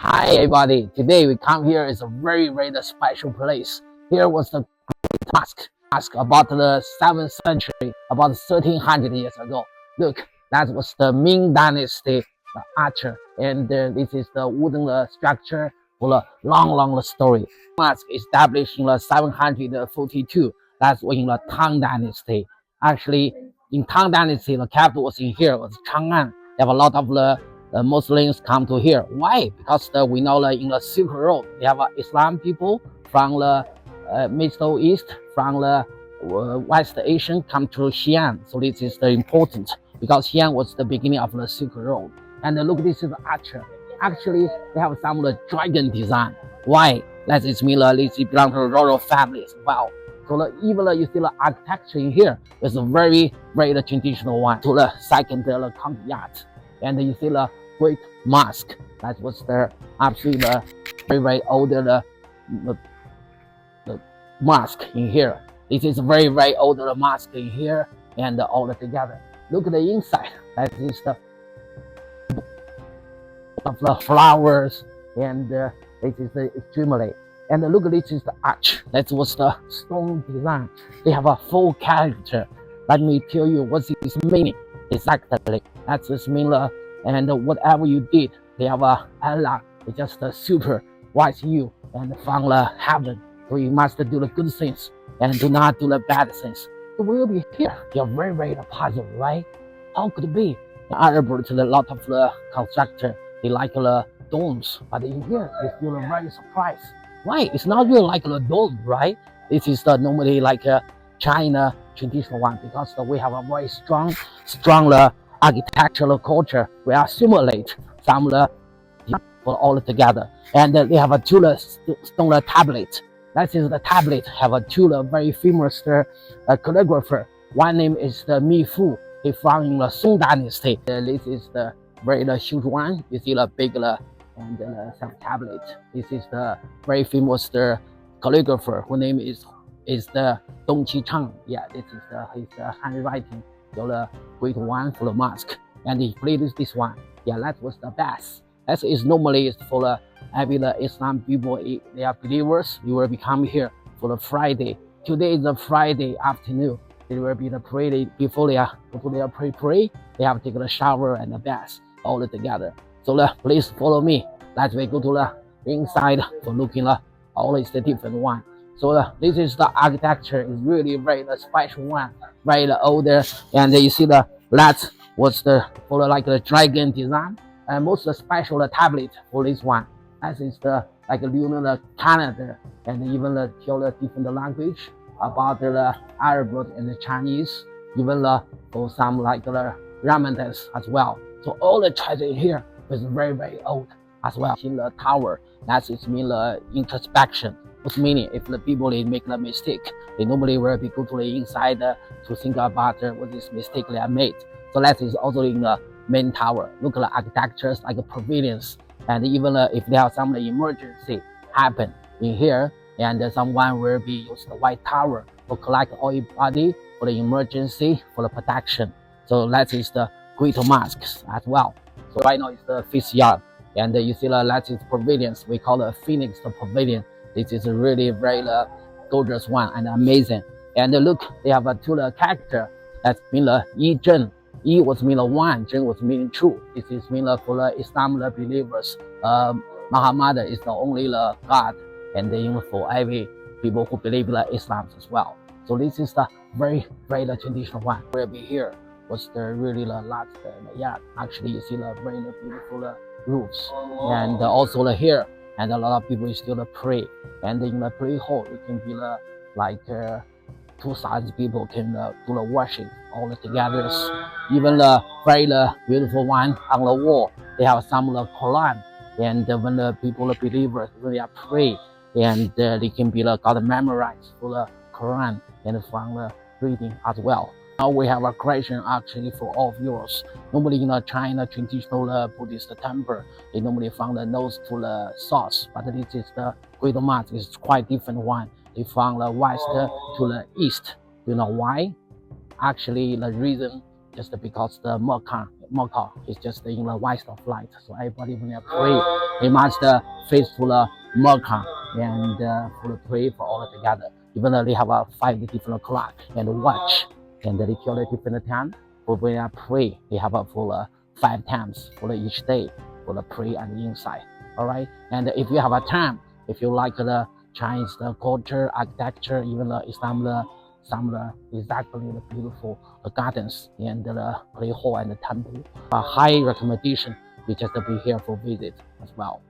Hi everybody, today we come here is a very special place. Here was the Great Mosque about the 7th century, about 1300 years ago. Look, that was the Ming Dynasty, the archer, and this is the wooden structure for a long story. Mosque established in 742, that's in the Tang Dynasty. Actually, in Tang Dynasty, the capital was in here, was Chang'an. They have a lot of the Muslims come to here. Why? Because we know in the Silk Road, they have Islam people from the Middle East, from the West Asian come to Xi'an. So this is important because Xi'an was the beginning of the Silk Road. And look, this is the archer. Actually, they have some of the dragon design. Why? That is mean this belongs to royal family as well. So even you see the architecture in here is a very traditional one. To the second courtyard. And you see the Great Mosque. That was the actually the very old the mosque in here. This is very old mosque in here, and all together. Look at the inside. That is the of the flowers, and this is the extremely. And look, this is the arch. That was the stone design. They have a full character. Let me tell you what is meaning exactly. That's just mean and whatever you did, they have Allah. It's just super wise you and from heaven. So you must do the good things and do not do the bad things. So we'll be here. You're very puzzled, right? How could it be? In Arab, to a lot of the constructor, they like the domes, but in here they feel very surprised. Why? It's not really like a dome, right? This is normally like a China traditional one because we have a very strong architectural culture. We assimilate some for all together, and they have a two stone tablet. That is the tablet have a two very famous calligrapher. One name is the Mi Fu. He from the Song Dynasty. This is the very huge one. You see the big and some tablet. This is the very famous calligrapher. Whose name is the Dong Qi Chang. Yeah, this is his handwriting. The great one for the mosque, and he played this one. Yeah, that was the best. That is normally for every Islam people. They are believers. You will become here for the Friday. Today is the Friday afternoon. They will be the pray before they pray. They have to take a shower and a bath all together. So please follow me. Let's go to the inside for looking all is the different one. So this is the architecture. Is really very special one, very older. And you see that was for like the dragon design, and most special tablet for this one. That is the like lunar calendar, and even tell the different language about the Arabic and the Chinese, even for some like the Ramadans as well. So all the treasure here is very old as well. In the tower, that is mean introspection. What's meaning? If the people they make a mistake, they normally will be go to the inside to think about what this mistake they have made. So that is also in the main tower. Look at the architectures like pavilions, and even if there are some emergency happen in here, and someone will be use the white tower to collect all body for the emergency for the protection. So that is the Great Mosques as well. So right now it's the fifth yard, and you see that is pavilions. We call it Phoenix Pavilion. This is a really very gorgeous one and amazing. And look, they have two character that mean Yi Zhen. Yi was mean one, Zhen was meaning true. This is mean for the Islam believers. Muhammad is the only God, and then for every people who believe in Islam as well. So this is the very traditional one. We'll be here was the really last yard. Actually, you see the very beautiful roofs, and also here. And a lot of people still pray. And in the prayer hall, it can be like 2,000 people can do the worship all together. Even the very beautiful one on the wall, they have some of the Quran. And when the people, the believers, when they are pray, and they can be got memorized for the Quran and from the reading as well. Now we have a question actually for all viewers. Normally in China traditional Buddhist temple, they normally from the north to the south, but this is the Great Mosque is quite different one. They from the west to the east. You know why? Actually, the reason just because the Mecca Mecca is just in the west of light. So everybody when they pray, they must face to the Mecca and for pray for all together. Even though they have 5 different clock and watch, and they kill a different time. But when they pray, they have for 5 times for each day for the pray and inside. All right, and if you have a time, if you like the Chinese culture, architecture, even the Islam, some exactly the beautiful gardens and the play hall and the temple. A high recommendation is just to be here for visit as well.